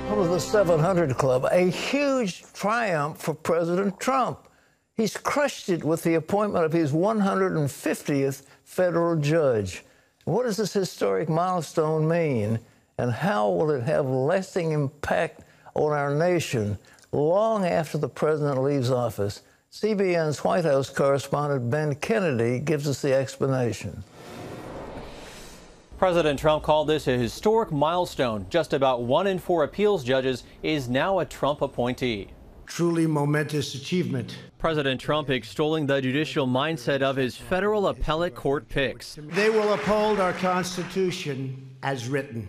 Welcome to the 700 Club, a huge triumph for President Trump. He's crushed it with the appointment of his 150th federal judge. What does this historic milestone mean, and how will it have lasting impact on our nation long after the president leaves office? CBN's White House correspondent Ben Kennedy gives us the explanation. President Trump called this a historic milestone. Just about 1 in 4 appeals judges is now a Trump appointee. Truly momentous achievement. President Trump extolling the judicial mindset of his federal appellate court picks. They will uphold our Constitution as written.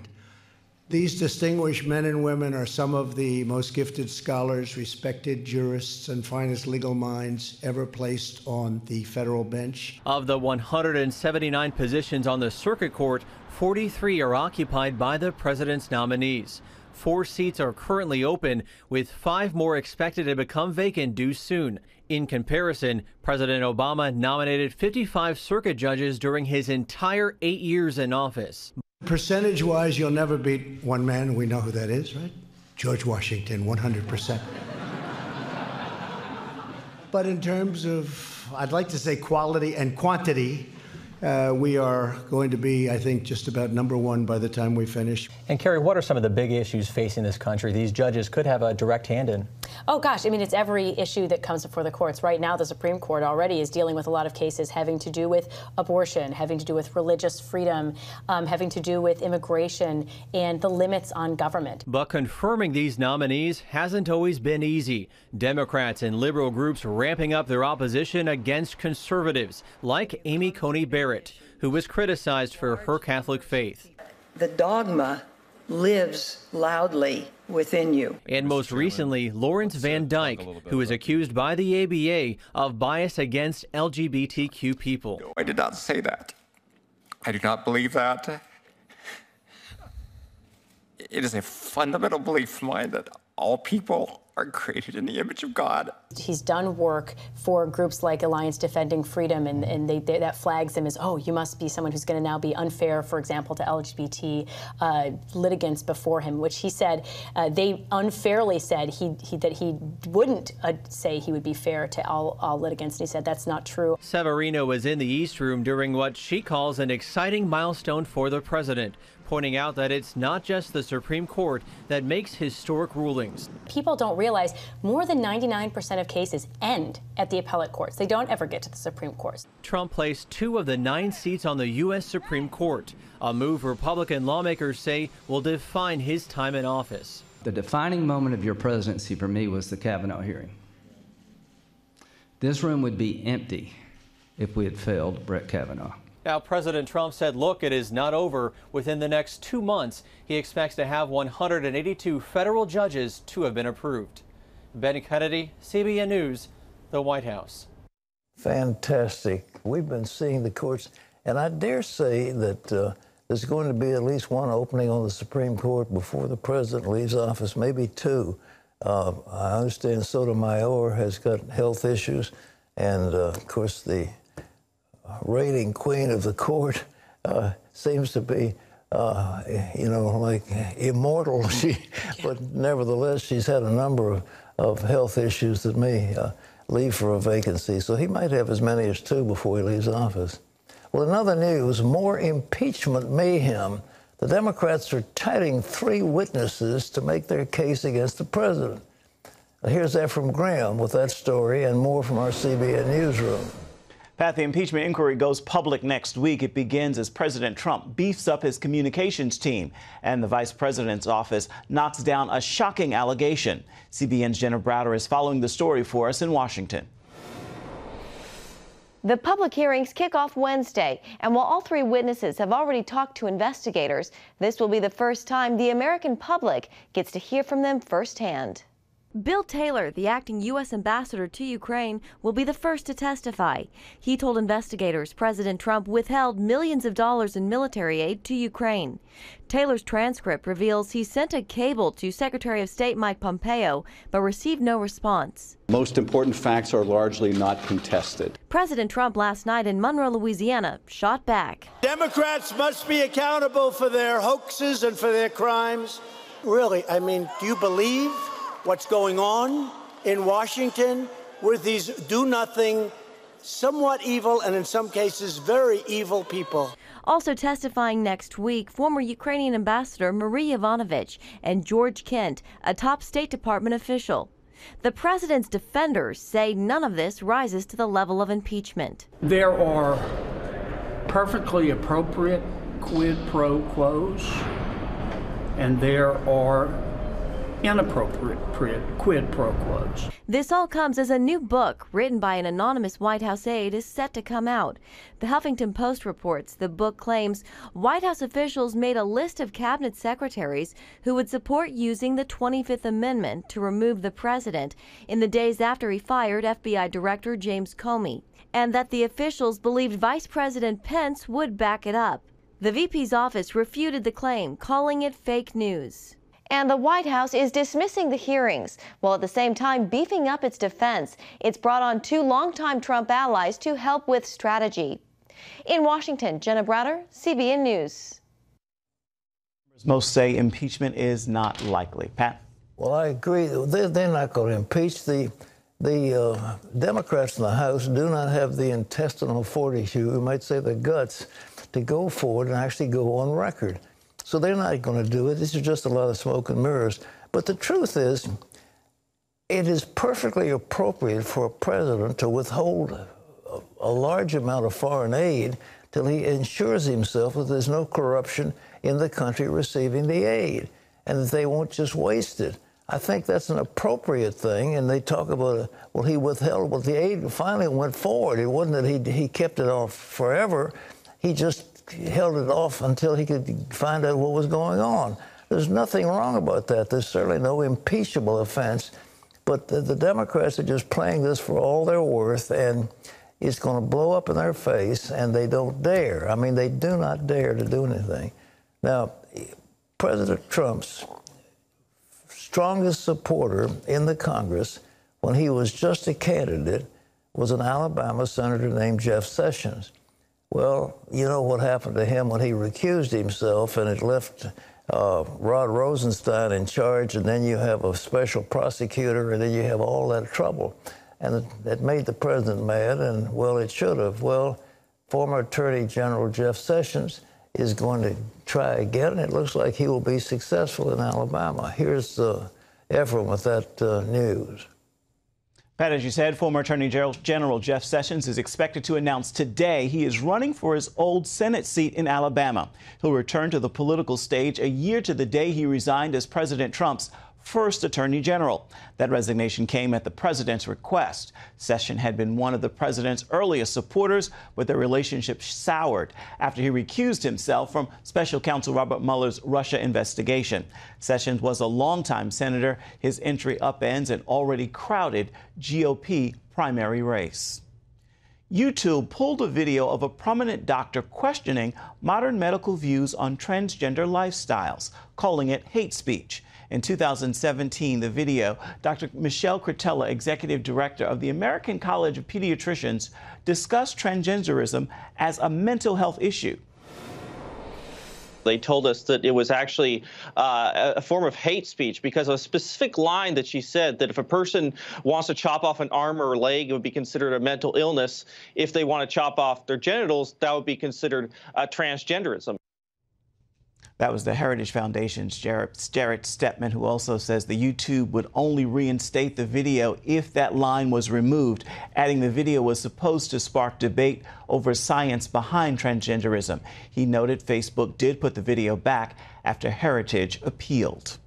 These distinguished men and women are some of the most gifted scholars, respected jurists, and finest legal minds ever placed on the federal bench. Of the 179 positions on the circuit court, 43 are occupied by the president's nominees. 4 seats are currently open, with 5 more expected to become vacant due soon. In comparison, President Obama nominated 55 circuit judges during his entire 8 years in office. Percentage-wise, you'll never beat one man. We know who that is, right? George Washington, 100%. But in terms of, I'd like to say quality and quantity, we are going to be, I think, just about #1 by the time we finish. And Carrie, what are some of the big issues facing this country these judges could have a direct hand in? Oh, gosh. I mean, it's every issue that comes before the courts. Right now, the Supreme Court already is dealing with a lot of cases having to do with abortion, having to do with religious freedom, having to do with immigration and the limits on government. But confirming these nominees hasn't always been easy. Democrats and liberal groups ramping up their opposition against conservatives, like Amy Coney Barrett, who was criticized for her Catholic faith. The dogma lives loudly within you. And most recently, Lawrence Van Dyke, who is accused by the ABA of bias against LGBTQ people. I did not say that. I do not believe that. It is a fundamental belief of mine that all people are created in the image of God. He's done work for groups like Alliance Defending Freedom, and that flags him as, oh, you must be someone who's going to now be unfair, for example, to LGBT litigants before him, which he said they unfairly said that he wouldn't say he would be fair to all litigants. And he said that's not true. Severino was in the East Room during what she calls an exciting milestone for the president, pointing out that it's not just the Supreme Court that makes historic rulings. People don't realize more than 99% of cases end at the appellate courts. They don't ever get to the Supreme Court. Trump placed 2 of the 9 seats on the U.S. Supreme Court, a move Republican lawmakers say will define his time in office. The defining moment of your presidency for me was the Kavanaugh hearing. This room would be empty if we had failed Brett Kavanaugh. Now, President Trump said, look, it is not over. Within the next 2 months, he expects to have 182 federal judges to have been approved. Ben Kennedy, CBN News, the White House. Fantastic. We've been seeing the courts, and I dare say that there's going to be at least 1 opening on the Supreme Court before the president leaves office, maybe 2. I understand Sotomayor has got health issues, and, of course, the reigning queen of the court seems to be, like immortal. But nevertheless, she's had a number of health issues that may leave for a vacancy. So he might have as many as 2 before he leaves office. Well, in other news, more impeachment mayhem. The Democrats are citing 3 witnesses to make their case against the president. Here's Ephraim Graham with that story and more from our CBN newsroom. Pat, the impeachment inquiry goes public next week. It begins as President Trump beefs up his communications team, and the vice president's office knocks down a shocking allegation. CBN's Jenna Browder is following the story for us in Washington. The public hearings kick off Wednesday, and while all 3 witnesses have already talked to investigators, this will be the first time the American public gets to hear from them firsthand. Bill Taylor, the acting U.S. ambassador to Ukraine, will be the first to testify. He told investigators President Trump withheld millions of dollars in military aid to Ukraine. Taylor's transcript reveals he sent a cable to Secretary of State Mike Pompeo, but received no response. Most important facts are largely not contested. President Trump last night in Monroe, Louisiana, shot back. Democrats must be accountable for their hoaxes and for their crimes. Really, I mean, do you believe what's going on in Washington with these do-nothing, somewhat evil, and in some cases very evil people? Also testifying next week, former Ukrainian ambassador Marie Yovanovitch and George Kent, a top State Department official. The president's defenders say none of this rises to the level of impeachment. There are perfectly appropriate quid pro quos, and there are inappropriate quid pro quos. This all comes as a new book written by an anonymous White House aide is set to come out. The Huffington Post reports the book claims White House officials made a list of cabinet secretaries who would support using the 25th Amendment to remove the president in the days after he fired FBI Director James Comey, and that the officials believed Vice President Pence would back it up. The VP's office refuted the claim, calling it fake news. And the White House is dismissing the hearings, while at the same time beefing up its defense. It's brought on two longtime Trump allies to help with strategy. In Washington, Jenna Browder, CBN News. Most say impeachment is not likely. Pat? Well, I agree. They're not going to impeach. The Democrats in the House do not have the intestinal fortitude, you might say the guts, to go forward and actually go on record. So they're not going to do it. This is just a lot of smoke and mirrors. But the truth is, it is perfectly appropriate for a president to withhold a large amount of foreign aid till he ensures himself that there's no corruption in the country receiving the aid and that they won't just waste it. I think that's an appropriate thing. And they talk about, well, he withheld, well, the aid finally went forward. It wasn't that he kept it off forever. He just held it off until he could find out what was going on. There's nothing wrong about that. There's certainly no impeachable offense. But the Democrats are just playing this for all they're worth, and it's going to blow up in their face, and they don't dare. I mean, they do not dare to do anything. Now, President Trump's strongest supporter in the Congress, when he was just a candidate, was an Alabama senator named Jeff Sessions. Well, you know what happened to him when he recused himself, and it left Rod Rosenstein in charge, and then you have a special prosecutor, and then you have all that trouble. And that made the president mad, and, well, it should have. Well, former Attorney General Jeff Sessions is going to try again, and it looks like he will be successful in Alabama. Here's Ephraim with that news. Pat, as you said, former Attorney General Jeff Sessions is expected to announce today he is running for his old Senate seat in Alabama. He'll return to the political stage a year to the day he resigned as President Trump's first Attorney General. That resignation came at the president's request. Sessions had been one of the president's earliest supporters, but their relationship soured after he recused himself from Special Counsel Robert Mueller's Russia investigation. Sessions was a longtime senator. His entry upends an already crowded GOP primary race. YouTube pulled a video of a prominent doctor questioning modern medical views on transgender lifestyles, calling it hate speech. In 2017, the video, Dr. Michelle Cretella, executive director of the American College of Pediatricians, discussed transgenderism as a mental health issue. They told us that it was actually a form of hate speech because of a specific line that she said that if a person wants to chop off an arm or a leg, it would be considered a mental illness. If they want to chop off their genitals, that would be considered transgenderism. That was the Heritage Foundation's Jarrett Stepman, who also says the YouTube would only reinstate the video if that line was removed, adding the video was supposed to spark debate over science behind transgenderism. He noted Facebook did put the video back after Heritage appealed.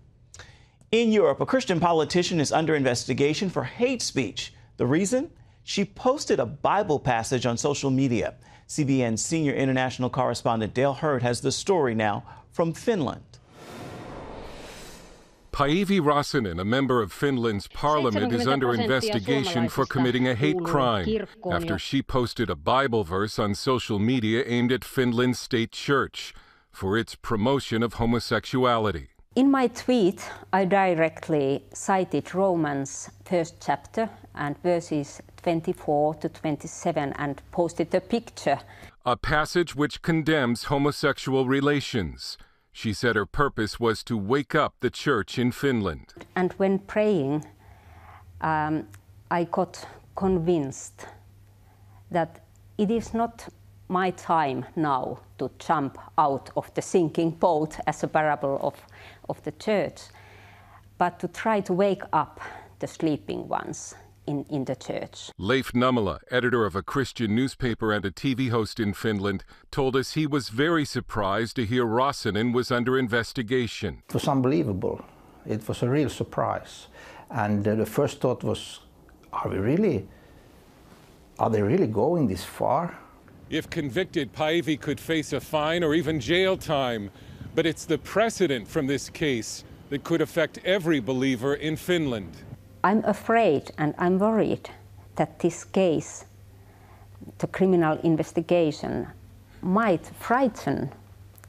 In Europe, a Christian politician is under investigation for hate speech. The reason? She posted a Bible passage on social media. CBN's senior international correspondent Dale Hurd has the story now from Finland. Päivi Räsänen, a member of Finland's parliament, is under investigation for committing a hate crime after she posted a Bible verse on social media aimed at Finland's state church for its promotion of homosexuality. In my tweet, I directly cited Romans 1st chapter and verses 24 to 27 and posted a picture. A passage which condemns homosexual relations. She said her purpose was to wake up the church in Finland. And when praying, I got convinced that it is not my time now to jump out of the sinking boat as a parable of the church, but to try to wake up the sleeping ones in the church. Leif Nummela, editor of a Christian newspaper and a TV host in Finland, told us he was very surprised to hear Råsänen was under investigation. It was unbelievable. It was a real surprise. And the first thought was, are they really going this far? If convicted, Päivi could face a fine or even jail time. But it's the precedent from this case that could affect every believer in Finland. I'm afraid and I'm worried that this case, the criminal investigation, might frighten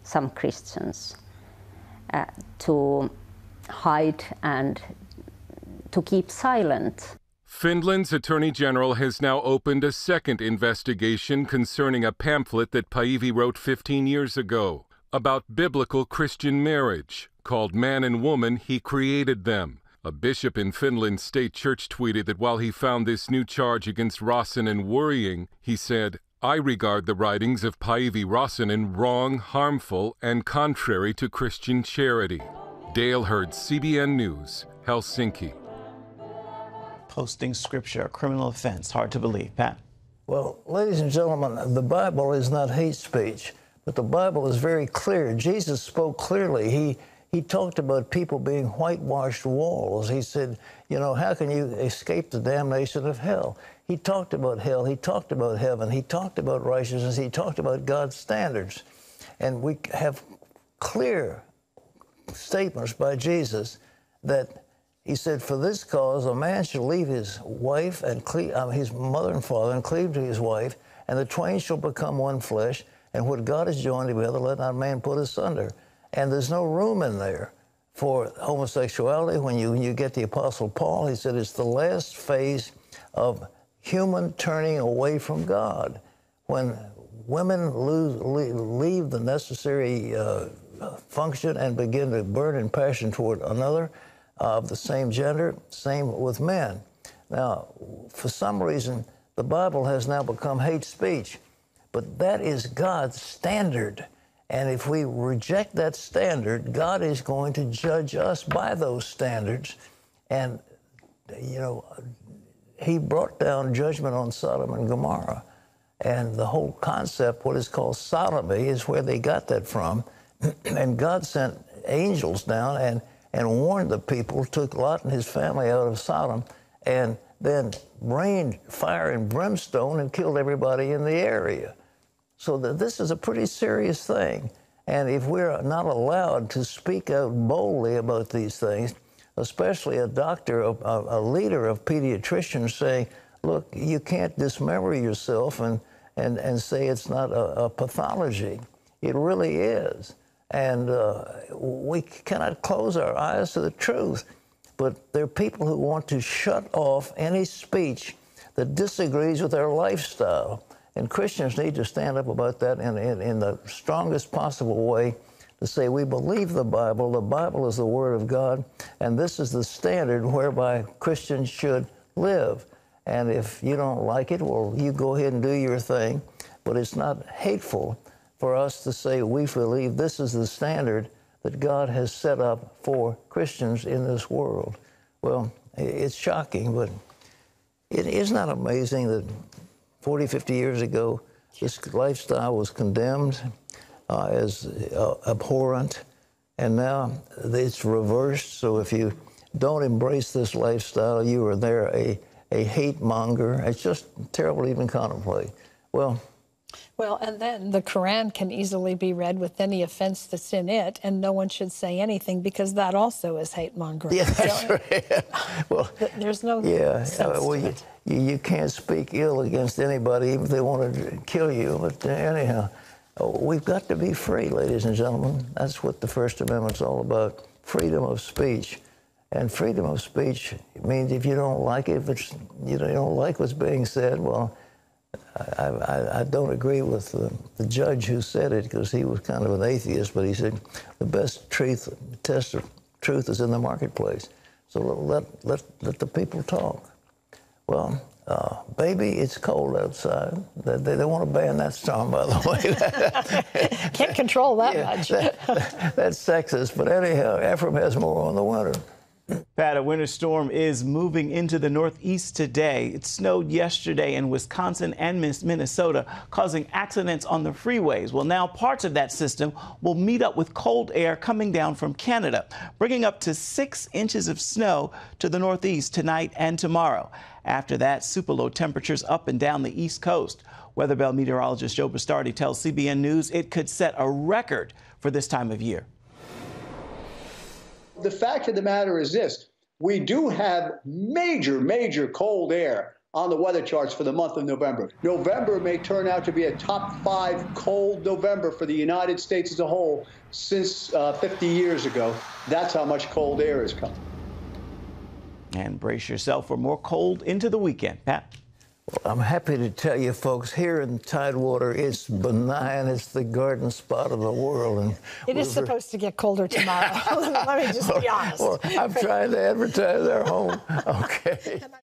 some Christians to hide and to keep silent. Finland's Attorney General has now opened a second investigation concerning a pamphlet that Päivi wrote 15 years ago about biblical Christian marriage. Called Man and Woman, He Created Them. A bishop in Finland's state church tweeted that while he found this new charge against Råsänen worrying, he said, I regard the writings of Päivi Råsänen wrong, harmful, and contrary to Christian charity. Dale Hurd, CBN News, Helsinki. Posting scripture, a criminal offense. Hard to believe. Pat? Well, ladies and gentlemen, the Bible is not hate speech, but the Bible is very clear. Jesus spoke clearly. He talked about people being whitewashed walls. He said, you know, how can you escape the damnation of hell? He talked about hell. He talked about heaven. He talked about righteousness. He talked about God's standards. And we have clear statements by Jesus that he said, for this cause, a man shall leave his wife and his mother and father and cleave to his wife, and the twain shall become one flesh, and what God has joined together, let not man put asunder. And there's no room in there for homosexuality. When you get the Apostle Paul, he said it's the last phase of human turning away from God. When women leave the necessary function and begin to burn in passion toward another of the same gender, same with men. Now, for some reason, the Bible has now become hate speech, but that is God's standard. And if we reject that standard, God is going to judge us by those standards. And, you know, he brought down judgment on Sodom and Gomorrah. And the whole concept, what is called sodomy, is where they got that from. And God sent angels down and warned the people, took Lot and his family out of Sodom, and then rained fire and brimstone and killed everybody in the area. So this is a pretty serious thing. And if we're not allowed to speak out boldly about these things, especially a doctor, a leader of pediatricians saying, look, you can't dismember yourself and say it's not a pathology. It really is. And we cannot close our eyes to the truth. But there are people who want to shut off any speech that disagrees with their lifestyle. And Christians need to stand up about that in the strongest possible way to say we believe the Bible is the Word of God, and this is the standard whereby Christians should live. And if you don't like it, well, you go ahead and do your thing. But it's not hateful for us to say we believe this is the standard that God has set up for Christians in this world. Well, it's shocking, but it is not amazing that 40, 50 years ago, this lifestyle was condemned as abhorrent, and now it's reversed. So if you don't embrace this lifestyle, you are there a hate monger. It's just terrible to even contemplate. Well, and then the Quran can easily be read with any offense that's in it, and no one should say anything because that also is hate mongering. Yeah, that's right. Well, there's no sense well, to it. You can't speak ill against anybody, even if they want to kill you. But anyhow, we've got to be free, ladies and gentlemen. That's what the First Amendment's all about, freedom of speech. And freedom of speech means if you don't like it, if you don't like what's being said, well, I don't agree with the judge who said it, because he was kind of an atheist, but he said the best test of truth is in the marketplace. So let the people talk. Well, baby, it's cold outside. They want to ban that song, by the way. Can't control that much. That's sexist, but anyhow, Ephraim has more on the winter. Pat, a winter storm is moving into the Northeast today. It snowed yesterday in Wisconsin and Minnesota, causing accidents on the freeways. Well, now parts of that system will meet up with cold air coming down from Canada, bringing up to 6 inches of snow to the Northeast tonight and tomorrow. After that, super low temperatures up and down the East Coast. Weather Bell meteorologist Joe Bastardi tells CBN News it could set a record for this time of year. The fact of the matter is this: we do have major cold air on the weather charts for the month of November. November may turn out to be a top 5 cold November for the United States as a whole since 50 years ago. That's how much cold air is coming. And brace yourself for more cold into the weekend. Pat? Well, I'm happy to tell you, folks, here in Tidewater, it's benign. It's the garden spot of the world. And it is supposed to get colder tomorrow. Let me just be honest. I'm trying to advertise our home. Okay.